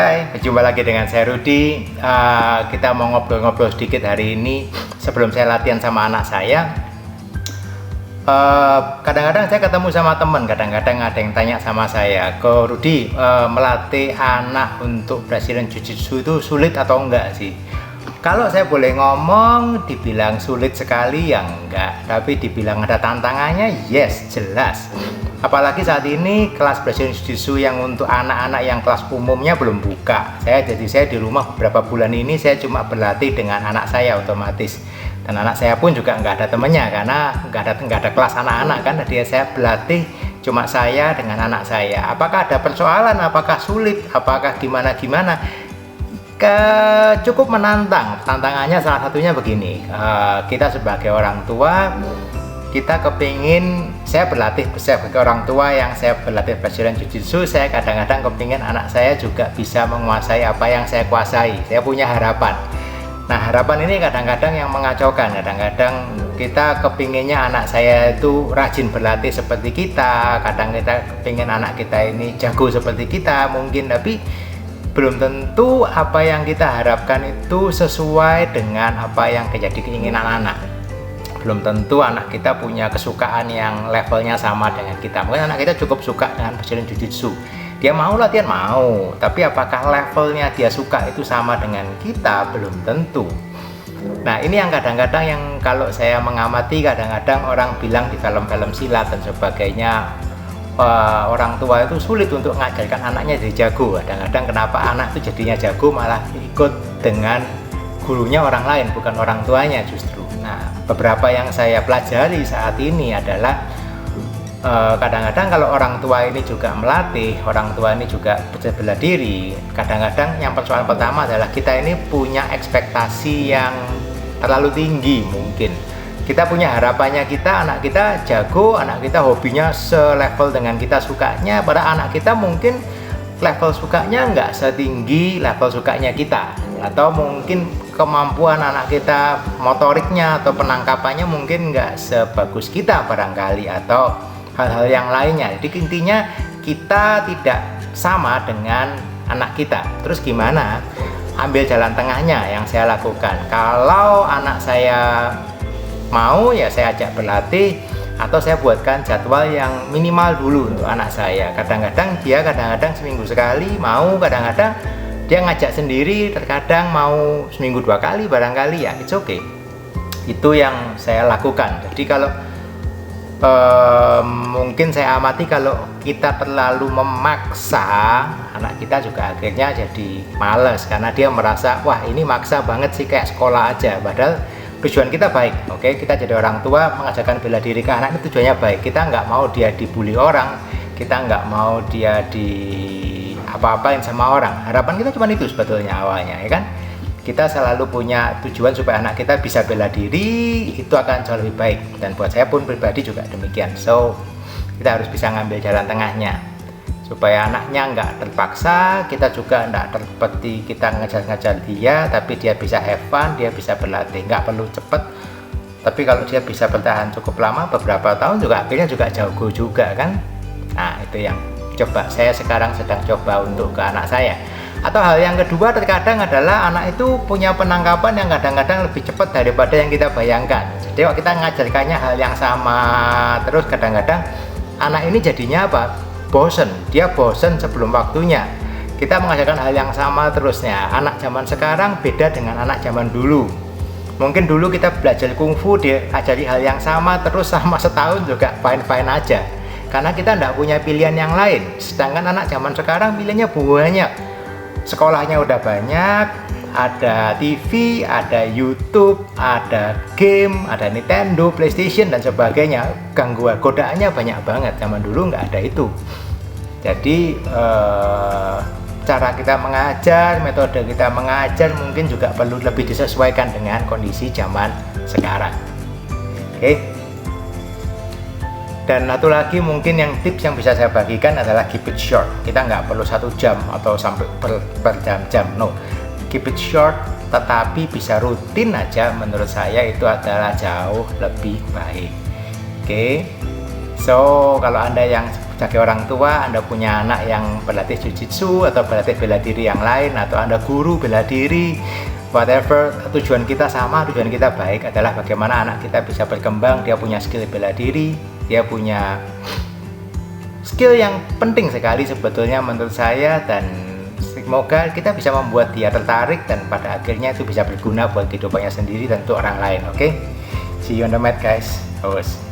Hai, berjumpa lagi dengan saya Rudi. Kita mau ngobrol-ngobrol sedikit hari ini sebelum saya latihan sama anak saya. Kadang-kadang saya ketemu sama teman, kadang-kadang ada yang tanya sama saya, "Ko Rudi, melatih anak untuk Brazilian Jiu-Jitsu itu sulit atau enggak sih?" Kalau saya boleh ngomong, dibilang sulit sekali ya enggak, tapi dibilang ada tantangannya, yes, jelas. Apalagi saat ini kelas Brazilian Jiu-Jitsu yang untuk anak-anak yang kelas umumnya belum buka. Saya di rumah beberapa bulan ini saya cuma berlatih dengan anak saya otomatis. Dan anak saya pun juga nggak ada temennya karena nggak ada kelas anak-anak kan. Jadi saya berlatih cuma saya dengan anak saya. Apakah ada persoalan? Apakah sulit? Apakah gimana? Cukup menantang. Tantangannya salah satunya begini. Kita sebagai orang tua, kita kepingin, saya sebagai orang tua yang saya berlatih Brazilian Jiu-Jitsu, saya kadang-kadang kepingin anak saya juga bisa menguasai apa yang saya kuasai. Saya punya harapan. Nah, harapan ini kadang-kadang yang mengacaukan. Kadang-kadang kita kepinginnya anak saya itu rajin berlatih seperti kita, kadang kita kepingin anak kita ini jago seperti kita mungkin, tapi belum tentu apa yang kita harapkan itu sesuai dengan apa yang menjadi keinginan anak. Belum tentu anak kita punya kesukaan yang levelnya sama dengan kita. Mungkin anak kita cukup suka dengan Brazilian Jiu-Jitsu, dia mau latihan, mau, tapi apakah levelnya dia suka itu sama dengan kita? Belum tentu. Nah, ini yang kadang-kadang yang kalau saya mengamati, kadang-kadang orang bilang di film-film silat dan sebagainya, orang tua itu sulit untuk mengajarkan anaknya jadi jago. Kadang-kadang kenapa anak itu jadinya jago malah ikut dengan gurunya orang lain, bukan orang tuanya justru. Nah, beberapa yang saya pelajari saat ini adalah kadang-kadang kalau orang tua ini juga melatih, orang tua ini juga bela diri, kadang-kadang yang persoalan pertama adalah kita ini punya ekspektasi yang terlalu tinggi. Mungkin kita punya harapannya anak kita jago, anak kita hobinya selevel dengan kita sukanya, padahal anak kita mungkin level sukanya nggak setinggi level sukanya kita, atau mungkin kemampuan anak kita motoriknya atau penangkapannya mungkin nggak sebagus kita barangkali, atau hal-hal yang lainnya. Jadi intinya kita tidak sama dengan anak kita. Terus gimana? Ambil jalan tengahnya yang saya lakukan. Kalau anak saya mau, ya saya ajak berlatih, atau saya buatkan jadwal yang minimal dulu untuk anak saya. Kadang-kadang dia seminggu sekali mau, kadang-kadang dia ngajak sendiri, terkadang mau seminggu 2 kali barangkali, ya it's okay. Itu yang saya lakukan. Jadi kalau mungkin saya amati kalau kita terlalu memaksa, anak kita juga akhirnya jadi males karena dia merasa, wah ini maksa banget sih, kayak sekolah aja. Padahal tujuan kita baik, oke? Kita jadi orang tua mengajarkan bela diri ke anak itu tujuannya baik. Kita nggak mau dia dibully orang, kita nggak mau dia di apa-apain sama orang. Harapan kita cuma itu sebetulnya awalnya, ya kan? Kita selalu punya tujuan supaya anak kita bisa bela diri, itu akan jauh lebih baik. Dan buat saya pun pribadi juga demikian. So, kita harus bisa ngambil jalan tengahnya supaya anaknya nggak terpaksa, kita juga nggak seperti kita ngejar-ngejar dia, tapi dia bisa have fun, dia bisa berlatih, nggak perlu cepet. Tapi kalau dia bisa bertahan cukup lama, beberapa tahun juga akhirnya juga jago juga kan. Nah, itu yang saya sekarang sedang coba untuk ke anak saya. Atau hal yang kedua terkadang adalah anak itu punya penangkapan yang kadang-kadang lebih cepat daripada yang kita bayangkan. Jadi kalau kita ngajarkannya hal yang sama terus, kadang-kadang anak ini jadinya apa? Bosen, dia bosen sebelum waktunya. Kita mengajarkan hal yang sama terusnya. Anak zaman sekarang beda dengan anak zaman dulu. Mungkin dulu kita belajar kungfu, dia ajari hal yang sama terus sama setahun juga fine-fine aja, karena kita tidak punya pilihan yang lain. Sedangkan anak zaman sekarang pilihannya banyak, sekolahnya udah banyak, ada TV, ada YouTube, ada game, ada Nintendo, PlayStation dan sebagainya. Godaannya banyak banget. Zaman dulu nggak ada itu. Jadi cara kita mengajar, metode kita mengajar mungkin juga perlu lebih disesuaikan dengan kondisi zaman sekarang. Oke. Dan satu lagi mungkin yang tips yang bisa saya bagikan adalah keep it short. Kita nggak perlu 1 jam atau sampai berjam-jam, no. Keep it short, tetapi bisa rutin aja, menurut saya itu adalah jauh lebih baik. Oke. So, kalau Anda yang sebagai orang tua Anda punya anak yang berlatih jujitsu atau berlatih bela diri yang lain, atau Anda guru bela diri, whatever, tujuan kita sama, tujuan kita baik adalah bagaimana anak kita bisa berkembang, dia punya skill bela diri, dia punya skill yang penting sekali sebetulnya menurut saya, dan semoga kita bisa membuat dia tertarik dan pada akhirnya itu bisa berguna buat kehidupannya sendiri dan untuk orang lain. Oke? See you on the mat guys. Awas.